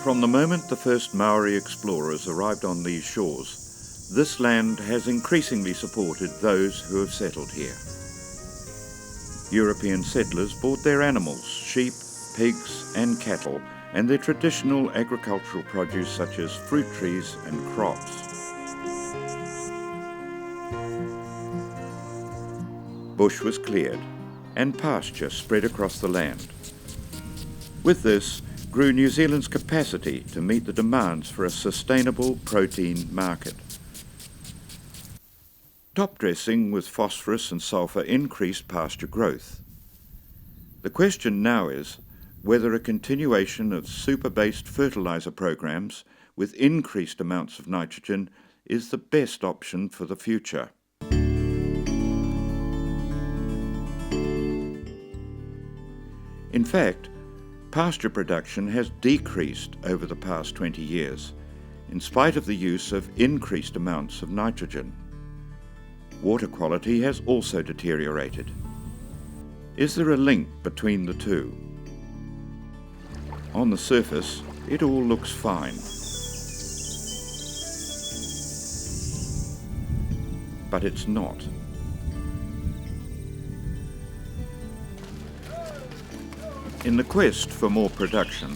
From the moment the first Maori explorers arrived on these shores, this land has increasingly supported those who have settled here. European settlers brought their animals, sheep, pigs and cattle, and their traditional agricultural produce such as fruit trees and crops. Bush was cleared, and pasture spread across the land. With this grew New Zealand's capacity to meet the demands for a sustainable protein market. Top dressing with phosphorus and sulphur increased pasture growth. The question now is whether a continuation of super-based fertiliser programs with increased amounts of nitrogen is the best option for the future. In fact, pasture production has decreased over the past 20 years, in spite of the use of increased amounts of nitrogen. Water quality has also deteriorated. Is there a link between the two? On the surface, it all looks fine. But it's not. In the quest for more production,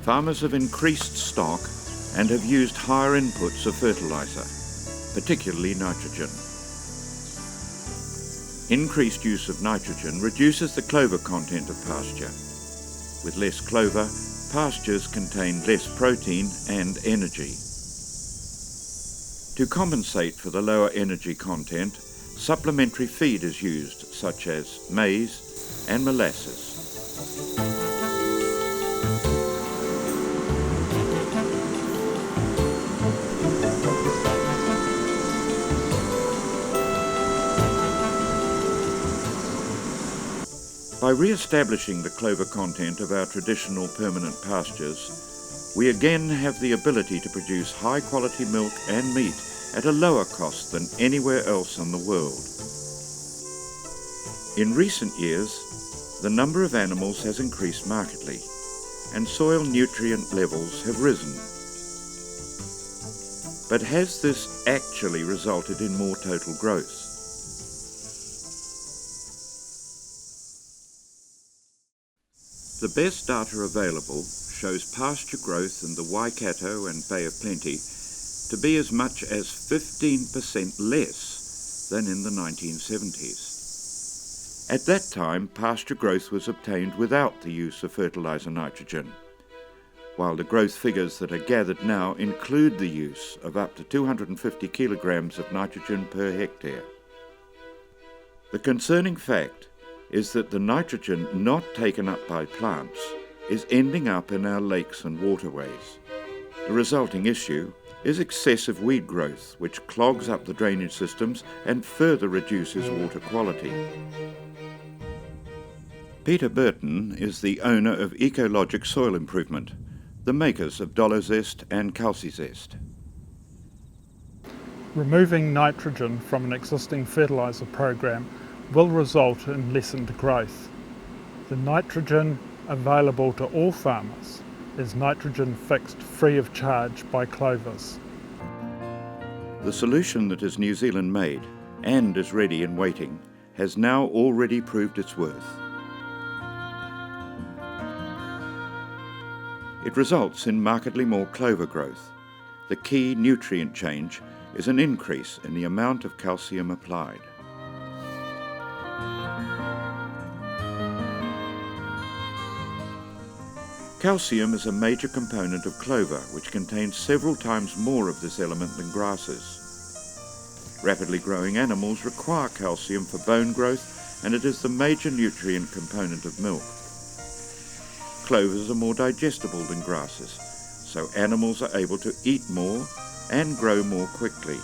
farmers have increased stock and have used higher inputs of fertiliser, particularly nitrogen. Increased use of nitrogen reduces the clover content of pasture. With less clover, pastures contain less protein and energy. To compensate for the lower energy content, supplementary feed is used, such as maize and molasses. By re-establishing the clover content of our traditional permanent pastures, we again have the ability to produce high-quality milk and meat at a lower cost than anywhere else in the world. In recent years, the number of animals has increased markedly, and soil nutrient levels have risen. But has this actually resulted in more total growth? The best data available shows pasture growth in the Waikato and Bay of Plenty to be as much as 15% less than in the 1970s. At that time, pasture growth was obtained without the use of fertiliser nitrogen, while the growth figures that are gathered now include the use of up to 250 kilograms of nitrogen per hectare. The concerning fact is that the nitrogen not taken up by plants is ending up in our lakes and waterways. The resulting issue is excessive weed growth, which clogs up the drainage systems and further reduces water quality. Peter Burton is the owner of Ecologic Soil Improvement, the makers of Dolozest and Calcizest. Removing nitrogen from an existing fertiliser program will result in lessened growth. The nitrogen available to all farmers is nitrogen fixed free of charge by clovers. The solution that is New Zealand made and is ready and waiting has now already proved its worth. It results in markedly more clover growth. The key nutrient change is an increase in the amount of calcium applied. Calcium is a major component of clover, which contains several times more of this element than grasses. Rapidly growing animals require calcium for bone growth, and it is the major nutrient component of milk. Clovers are more digestible than grasses, so animals are able to eat more and grow more quickly.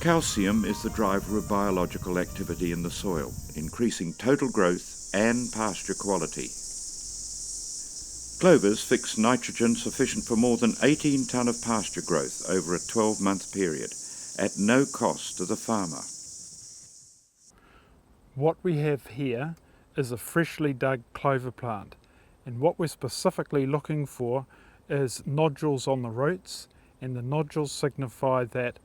Calcium is the driver of biological activity in the soil, increasing total growth and pasture quality. Clovers fix nitrogen sufficient for more than 18 tonne of pasture growth over a 12-month period, at no cost to the farmer. What we have here is a freshly dug clover plant, And what we're specifically looking for is nodules on the roots, and the nodules signify that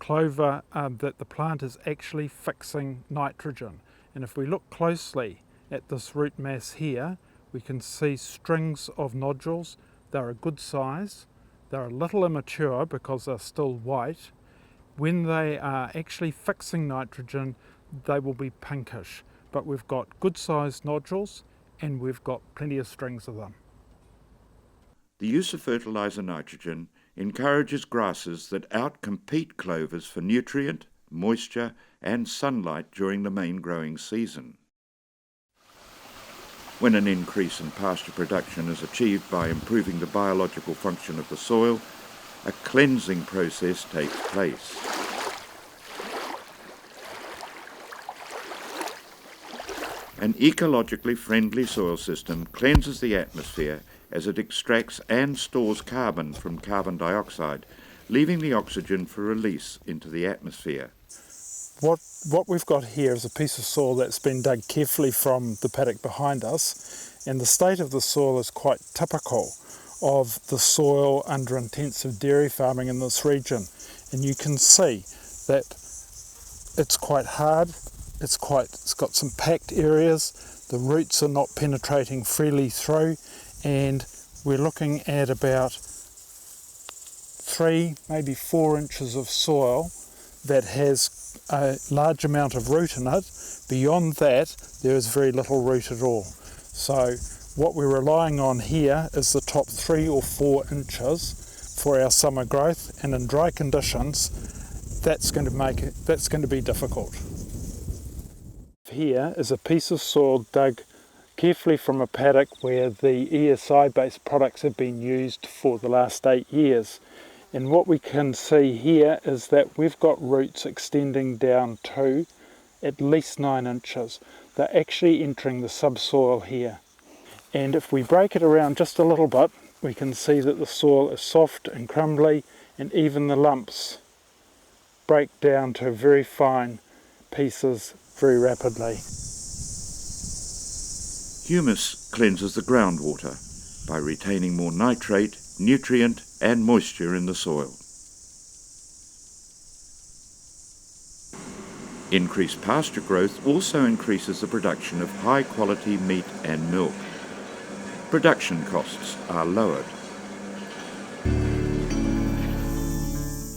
that the plant is actually fixing nitrogen. And if we look closely at this root mass here, we can see strings of nodules. They're a good size. They're a little immature because they're still white. When they are actually fixing nitrogen, they will be pinkish. But we've got good sized nodules and we've got plenty of strings of them. The use of fertiliser nitrogen encourages grasses that outcompete clovers for nutrient, moisture and sunlight during the main growing season. When an increase in pasture production is achieved by improving the biological function of the soil, a cleansing process takes place. An ecologically friendly soil system cleanses the atmosphere as it extracts and stores carbon from carbon dioxide, leaving the oxygen for release into the atmosphere. What we've got here is a piece of soil that's been dug carefully from the paddock behind us, and the state of the soil is quite typical of the soil under intensive dairy farming in this region. And you can see that it's quite hard, it's got some packed areas, the roots are not penetrating freely through, and we're looking at about 3, maybe 4 inches of soil that has a large amount of root in it. Beyond that, there is very little root at all. So what we're relying on here is the top 3 or 4 inches for our summer growth, and in dry conditions, that's going to be difficult. Here is a piece of soil dug carefully from a paddock where the ESI-based products have been used for the last 8 years. And what we can see here is that we've got roots extending down to at least 9 inches. They're actually entering the subsoil here. And if we break it around just a little bit, we can see that the soil is soft and crumbly, and even the lumps break down to very fine pieces very rapidly. Humus cleanses the groundwater by retaining more nitrate, nutrient and moisture in the soil. Increased pasture growth also increases the production of high quality meat and milk. Production costs are lowered.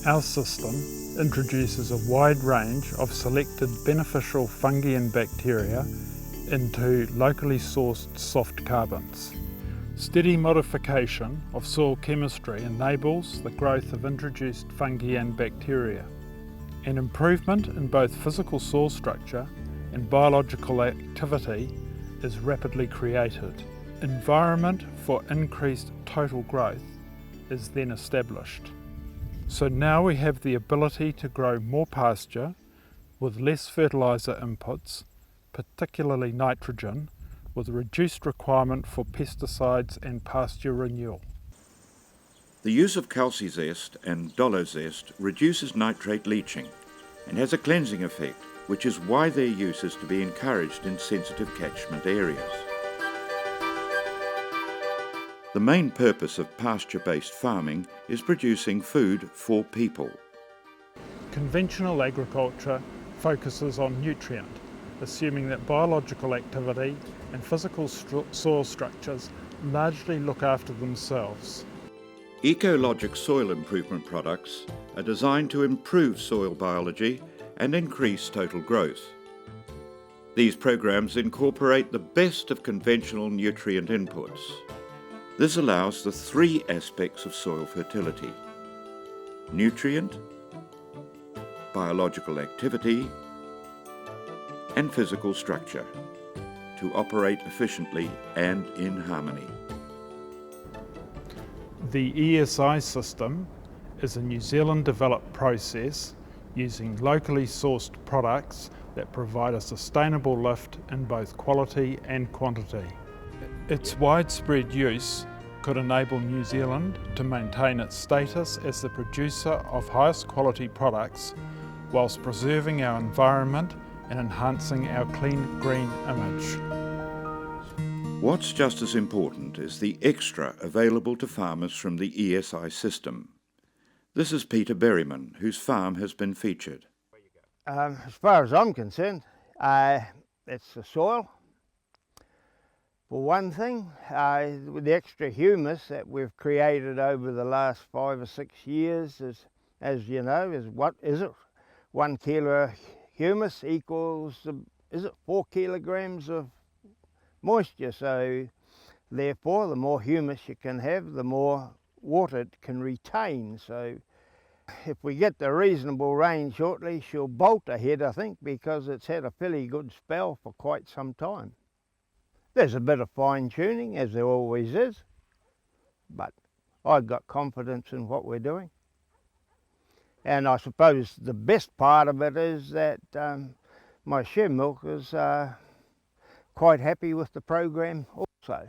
Our system introduces a wide range of selected beneficial fungi and bacteria into locally sourced soft carbons. Steady modification of soil chemistry enables the growth of introduced fungi and bacteria. An improvement in both physical soil structure and biological activity is rapidly created. Environment for increased total growth is then established. So now we have the ability to grow more pasture with less fertiliser inputs, particularly nitrogen, with a reduced requirement for pesticides and pasture renewal. The use of calcizest and dolozest reduces nitrate leaching and has a cleansing effect, which is why their use is to be encouraged in sensitive catchment areas. The main purpose of pasture-based farming is producing food for people. Conventional agriculture focuses on nutrient, assuming that biological activity and physical soil structures largely look after themselves. Ecologic soil improvement products are designed to improve soil biology and increase total growth. These programs incorporate the best of conventional nutrient inputs. This allows the 3 aspects of soil fertility: nutrient, biological activity, and physical structure to operate efficiently and in harmony. The ESI system is a New Zealand developed process using locally sourced products that provide a sustainable lift in both quality and quantity. Its widespread use could enable New Zealand to maintain its status as the producer of highest quality products whilst preserving our environment and enhancing our clean green image. What's just as important is the extra available to farmers from the ESI system. This is Peter Berryman, whose farm has been featured. As far as I'm concerned, it's the soil. For one thing, with the extra humus that we've created over the last 5 or 6 years, as you know, what is it? 1 kilo humus equals, 4 kilograms of moisture. So therefore, the more humus you can have, the more water it can retain. So if we get the reasonable rain shortly, she'll bolt ahead, I think, because it's had a fairly good spell for quite some time. There's a bit of fine tuning, as there always is, but I've got confidence in what we're doing. And I suppose the best part of it is that my share milkers are quite happy with the program also.